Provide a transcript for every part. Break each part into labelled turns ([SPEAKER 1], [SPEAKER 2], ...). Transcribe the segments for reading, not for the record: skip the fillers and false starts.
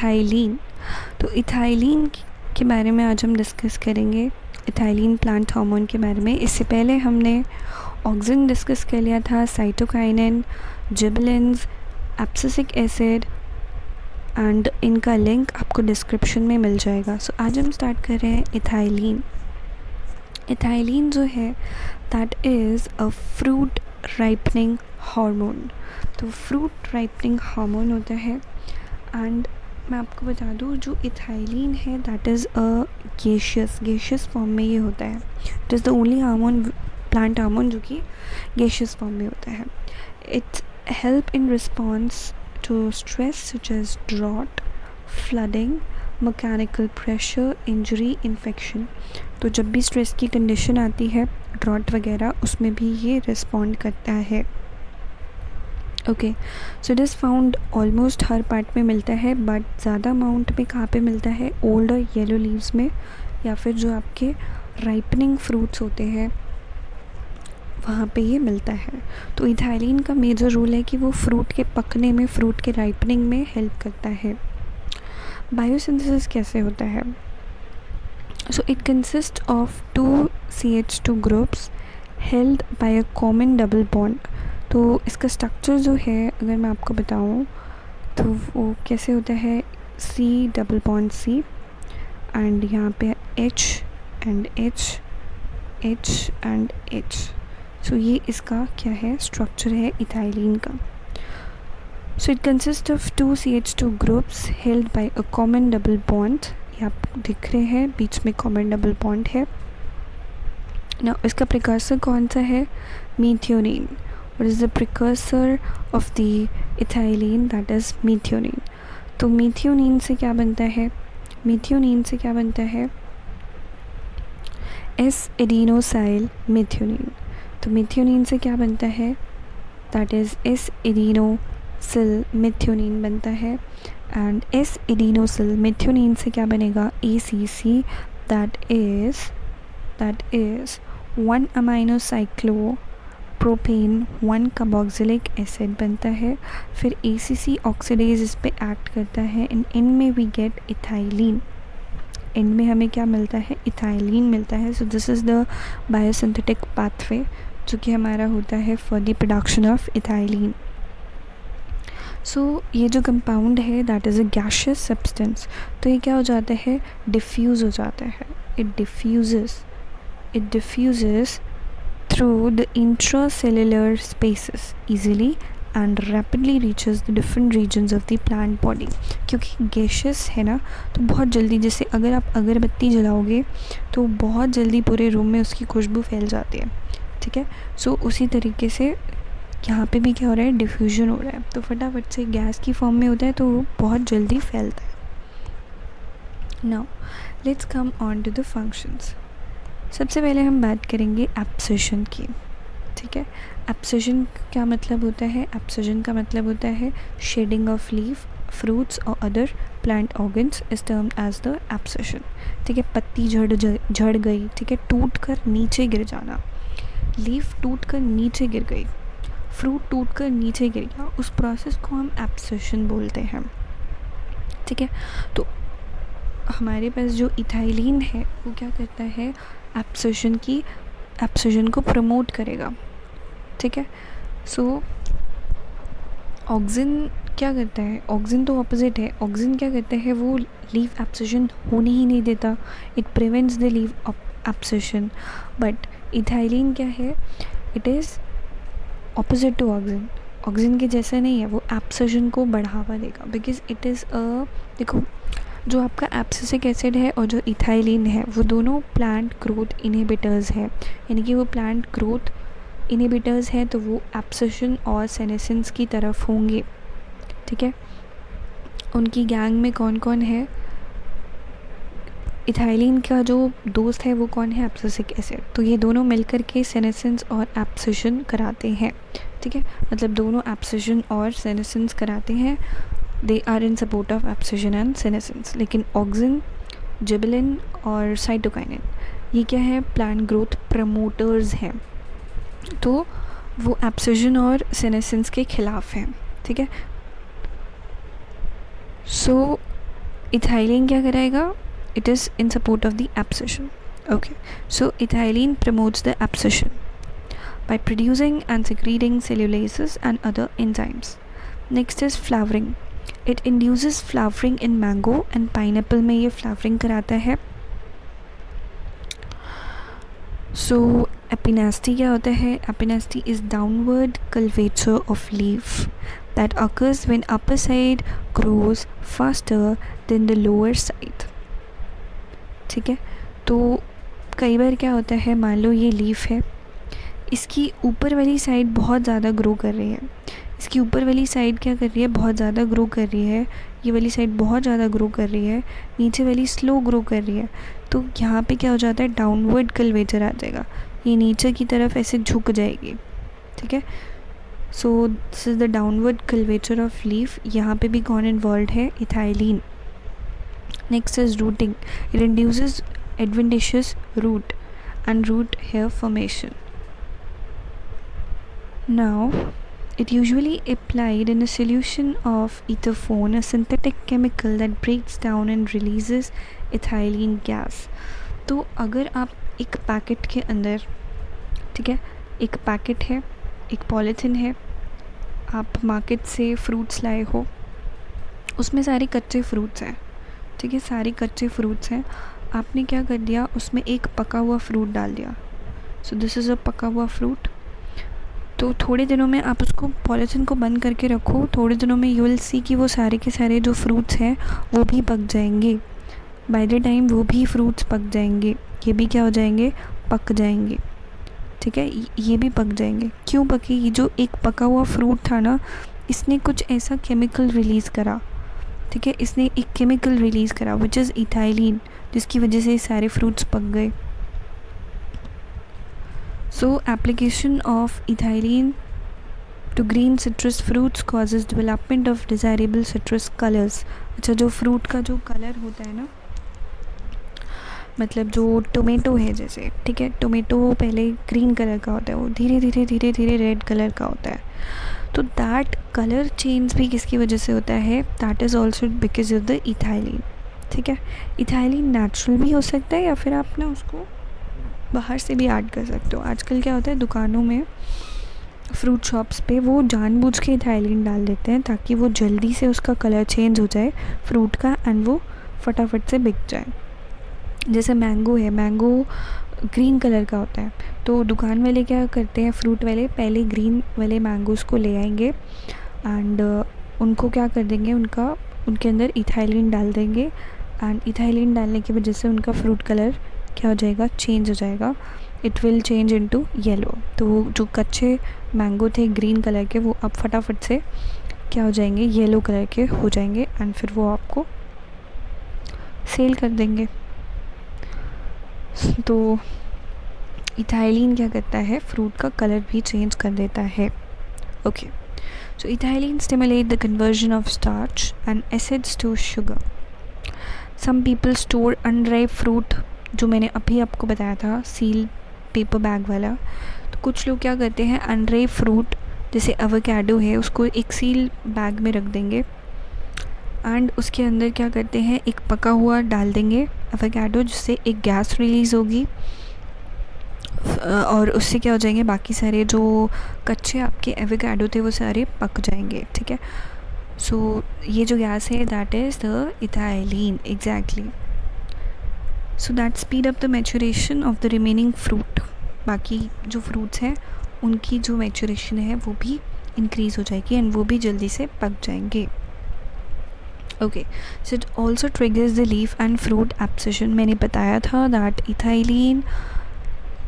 [SPEAKER 1] Ethylene. तो ethylene के बारे में आज हम डिस्कस करेंगे, इथाइलिन प्लांट हार्मोन के बारे में। इससे पहले हमने ऑक्सिन डिस्कस कर लिया था, cytokinin, gibberellins, abscisic acid, and इनका लिंक आपको डिस्क्रिप्शन में मिल जाएगा। सो आज हम स्टार्ट कर रहे हैं इथाइलिन। इथाइलिन जो है that is a fruit ripening hormone. तो फ्रूट राइपनिंग हार्मोन होता है, एंड मैं आपको बता दूँ जो इथाइलिन है that is a gaseous form में ये होता है। It is the only hormone, plant hormone, जो कि गेशियस फॉर्म में होता है। It help in response to stress such as drought, flooding, mechanical pressure, injury, infection. तो जब भी स्ट्रेस की कंडीशन आती है, ड्रॉट वगैरह, उसमें भी ये रिस्पॉन्ड करता है। Okay, so it is found almost her part में मिलता है, बट ज़्यादा अमाउंट में कहाँ पे मिलता है? ओल्ड और येलो लीव्स में, या फिर जो आपके राइपनिंग फ्रूट्स होते हैं वहाँ पे ये मिलता है। तो इथाइलिन का मेजर रोल है कि वो फ्रूट के पकने में, फ्रूट के राइपनिंग में हेल्प करता है। बायोसिंथेसिस कैसे होता है? So it consist of 2 CH2 groups held by a common double bond. तो इसका स्ट्रक्चर जो है अगर मैं आपको बताऊँ तो वो कैसे होता है? C double bond C, and यहाँ पे H and H, H and H। सो ये इसका क्या है? स्ट्रक्चर है इथाइलिन का। So it consist of 2 CH2 groups held by a common double bond. ये आप दिख रहे हैं, बीच में कॉमन डबल बॉन्ड है ना। इसका प्रिकर्सर कौन सा है? मीथियोनिन। What is the precursor of the ethylene? That is methionine. तो मीथियोनिन से क्या बनता है? मीथियोनिन से क्या बनता है? S-एडिनोसाइल मीथियोनिन। तो मीथियोनिन से क्या बनता है? दैट इज़ S-एडिनोसिल मीथियोनिन बनता है, एंड S-एडिनोसिल मीथियोनिन से क्या बनेगा? ACC, that is 1 aminocyclopropane 1 carboxylic acid बनता है। फिर ACC ऑक्सीडेज इस पे एक्ट करता है, एंड एंड में वी गेट इथाइलिन। एंड में हमें क्या मिलता है? इथाइलिन मिलता है। So this is the biosynthetic pathway जो कि हमारा होता है for the production of ethylene. So ये जो कंपाउंड है that is a gaseous substance. तो ये क्या हो जाता है? डिफ्यूज़ हो जाता है। It diffuses through the intracellular spaces easily and rapidly reaches the different regions of the plant body। क्योंकि gaseous है ना, तो बहुत जल्दी, जैसे अगर आप अगरबत्ती जलाओगे तो बहुत जल्दी पूरे रूम में उसकी खुशबू फैल जाती है, ठीक है। सो उसी तरीके से यहाँ पे भी क्या हो रहा है? डिफ्यूजन हो रहा है। तो फटाफट से गैस की फॉर्म में होता है तो वो बहुत जल्दी फैलता है। Now let's come on to the functions. सबसे पहले हम बात करेंगे एब्सिशन की, ठीक है। एब्सिशन क्या मतलब होता है? एब्सिशन का मतलब होता है शेडिंग ऑफ लीफ, फ्रूट्स और other plant organs is termed as the abscission, ठीक है। पत्ती झड़ गई, ठीक है, टूट कर नीचे गिर जाना। लीफ टूट कर नीचे गिर गई, फ्रूट टूट कर नीचे गिर गया, उस प्रोसेस को हम एब्सिशन बोलते हैं, ठीक है। तो हमारे पास जो इथाइलिन है वो क्या करता है? एब्सिशन को प्रमोट करेगा, ठीक है। सो ऑक्सिन क्या करता है? ऑक्सिन तो ऑपोजिट है। ऑक्सिन क्या करता है? वो लीफ एब्सिशन होने ही नहीं देता। It prevents the leaf abscission. But ethylene क्या है? It is opposite to auxin. Auxin के जैसा नहीं है, वो एब्सिशन को बढ़ावा देगा, बिकॉज इट इज़ देखो, जो आपका एब्सिसिक एसिड है और जो इथाइलिन है वो दोनों प्लांट ग्रोथ इनहिबिटर्स है। यानी कि वो प्लांट ग्रोथ इनहिबिटर्स है, तो वो एब्सिशन और सेनेसेंस की तरफ होंगे, ठीक है। उनकी गैंग में कौन कौन है? इथाइलिन का जो दोस्त है वो कौन है? Abscisic acid. तो ये दोनों मिलकर के सेनेसेंस और एब्सिशन कराते हैं, ठीक है। मतलब दोनों एब्सिशन और सेनेसेंस कराते हैं। They are in support of abscission and senescence. लेकिन ऑक्सिन, जिबरेलिन और साइटोकाइनिन ये क्या है? प्लांट ग्रोथ प्रमोटर्स हैं। तो वो एब्सिशन और सेनेसेंस के खिलाफ हैं, ठीक है। सो इथाइलिन क्या कराएगा? It is in support of the abscission. Okay, so ethylene promotes the abscission by producing and secreting cellulases and other enzymes. Next is flowering. It induces flowering in mango and pineapple में ये flowering कराता है. So epinasty क्या होता है? Epinasty is downward curvature of leaf that occurs when upper side grows faster than the lower side. ठीक है, तो कई बार क्या होता है, मान लो ये लीफ है, इसकी ऊपर वाली साइड बहुत ज़्यादा ग्रो कर रही है, इसकी ऊपर वाली साइड क्या कर रही है, बहुत ज़्यादा ग्रो कर रही है, ये वाली साइड बहुत ज़्यादा ग्रो कर रही है, नीचे वाली स्लो ग्रो कर रही है. तो यहाँ पे क्या हो जाता है, डाउनवर्ड कर्वेचर आ जाएगा, ये नीचे की तरफ ऐसे झुक जाएगी. ठीक है, so this is the downward curvature of leaf. यहाँ पे भी कौन इन्वॉल्व है? Ethylene. Next is routing. It induces adventitious root and root hair formation. Now, it usually applied in a solution of etherphone, a synthetic chemical that breaks down and releases ethylene gas. तो अगर आप एक packet के अंदर, ठीक है, एक packet है, एक पॉलीथिन है, आप मार्केट से फ्रूट्स लाए हो, उसमें सारे कच्चे फ्रूट्स हैं. ठीक है, सारे कच्चे फ्रूट्स हैं. आपने क्या कर दिया, उसमें एक पका हुआ फ्रूट डाल दिया. सो दिस इज़ अ पका हुआ फ्रूट. तो थोड़े दिनों में आप उसको पॉलीथिन को बंद करके रखो, थोड़े दिनों में यू विल सी कि वो सारे के सारे जो फ्रूट्स हैं वो भी पक जाएंगे. बाय द टाइम वो भी फ्रूट्स पक जाएंगे, ये भी क्या हो जाएंगे, पक जाएंगे. ठीक है, ये भी पक जाएंगे. क्यों पके? ये जो एक पका हुआ फ्रूट था ना, इसने कुछ ऐसा केमिकल रिलीज़ करा. ठीक है, इसने एक केमिकल रिलीज़ करा विच इज़ इथाइलिन, जिसकी वजह से सारे फ्रूट्स पक गए. So application of ethylene to green citrus fruits causes development of desirable citrus colours. अच्छा, जो फ्रूट का जो कलर होता है ना, मतलब जो टोमेटो है जैसे, ठीक है, टोमेटो पहले ग्रीन कलर का होता है, वो धीरे धीरे धीरे धीरे रेड कलर का होता है. तो दैट कलर चेंज भी किसकी वजह से होता है? That is also because of the ethylene. ठीक है, इथाइलिन नेचुरल भी हो सकता है या फिर आप ना उसको बाहर से भी ऐड कर सकते हो. आजकल क्या होता है, दुकानों में, फ्रूट शॉप्स पे वो जानबूझ के इथाइलिन डाल देते हैं ताकि वो जल्दी से उसका कलर चेंज हो जाए फ्रूट का एंड वो फटाफट से बिक जाए. जैसे मैंगो है, मैंगो ग्रीन कलर का होता है, तो दुकान वाले क्या करते हैं, फ्रूट वाले पहले ग्रीन वाले मैंगोज़ को ले आएंगे एंड उनको क्या कर देंगे, उनके अंदर इथाइलिन डाल देंगे एंड इथाइलिन डालने की वजह से उनका फ्रूट कलर क्या हो जाएगा, चेंज हो जाएगा. It will change into yellow. तो जो कच्चे मैंगो थे ग्रीन कलर के, वो अब फटाफट से क्या हो जाएंगे, येलो कलर के हो जाएंगे एंड फिर वो आपको सेल कर देंगे. तो इथाइलिन क्या करता है, फ्रूट का कलर भी चेंज कर देता है. Okay, so ethylene stimulate the conversion of starch and acids to sugar. Some people store unripe fruit, जो मैंने अभी आपको बताया था सील पेपर बैग वाला. तो कुछ लोग क्या करते हैं, अनराइप फ्रूट जैसे एवोकाडो है, उसको एक सील बैग में रख देंगे एंड उसके अंदर क्या करते हैं, एक पका हुआ डाल देंगे एवोकाडो, जिससे एक गैस रिलीज़ होगी और उससे क्या हो जाएंगे, बाकी सारे जो कच्चे आपके एवोकाडो थे वो सारे पक जाएंगे. ठीक है, सो ये जो गैस है that is the ethylene. Exactly. So that speed up the maturation of the remaining fruit. बाकी जो फ्रूट्स हैं उनकी जो मैच्योरेशन है वो भी इंक्रीज़ हो जाएगी एंड वो भी जल्दी से पक जाएंगे. Okay, so it also triggers the leaf and fruit abscission. मैंने बताया था that ethylene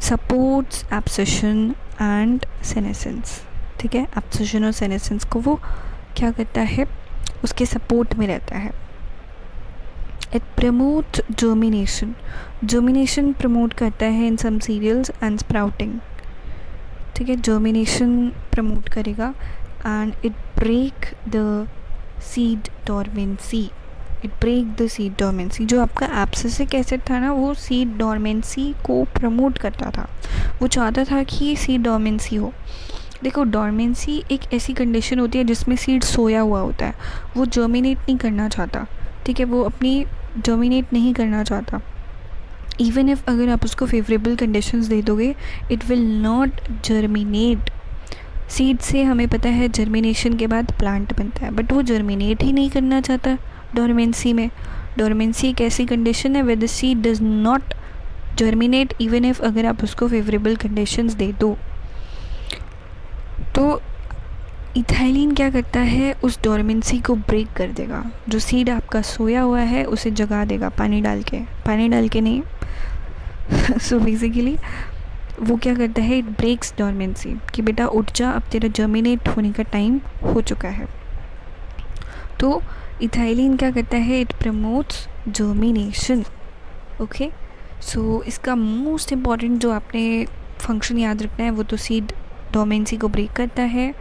[SPEAKER 1] supports abscission and senescence. ठीक है, एब्सिशन और सेनेसेंस को वो क्या करता है, उसके सपोर्ट में रहता है. It promote germination. Germination promote करता है in some cereals and sprouting. ठीक है, जर्मिनेशन प्रमोट करेगा and it break the seed dormancy. It break the seed dormancy. जो आपका एब्सिसिक एसिड था ना, वो सीड डॉर्मेंसी को प्रमोट करता था. वो चाहता था कि सीड डॉर्मेंसी हो. देखो, डॉर्मेंसी एक ऐसी कंडीशन होती है जिसमें सीड सोया हुआ होता है, वो जर्मिनेट नहीं करना चाहता. ठीक है, वो अपनी डोमिनेट नहीं करना चाहता। इवन इफ़ अगर आप उसको फेवरेबल कंडीशंस दे दोगे, it will not germinate. Seed से हमें पता है जर्मिनेशन के बाद प्लांट बनता है, बट वो जर्मिनेट ही नहीं करना चाहता डोरमेंसी में। डोरमेंसी एक ऐसी कंडीशन है where the seed does not germinate even if अगर आप उसको फेवरेबल कंडीशंस दे दो। तो इथाइलिन क्या करता है, उस डोरमेंसी को ब्रेक कर देगा। जो सीड आपका सोया हुआ है उसे जगा देगा पानी डाल के नहीं सो बेसिकली वो क्या करता है, इट ब्रेक्स डोरमेंसी कि बेटा उठ जा, अब तेरा जर्मिनेट होने का टाइम हो चुका है। तो इथाइलिन क्या करता है, इट प्रमोट्स जर्मिनेशन। ओके, सो इसका मोस्ट इम्पॉर्टेंट जो आपने फंक्शन याद रखना है वो तो सीड डोरमेंसी को ब्रेक करता है,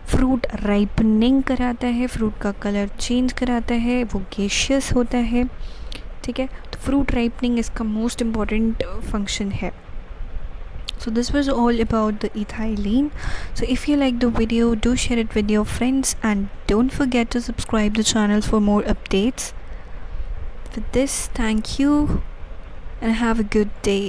[SPEAKER 1] फ्रूट राइपनिंग कराता है, फ्रूट का कलर चेंज कराता है, वो गैसियस होता है। ठीक है, तो फ्रूट राइपनिंग इसका मोस्ट इम्पॉर्टेंट फंक्शन है। So this was all about the ethylene. So if you like the video, do share it with your friends and don't forget to subscribe the channel for more updates. With this, thank you and have a good day.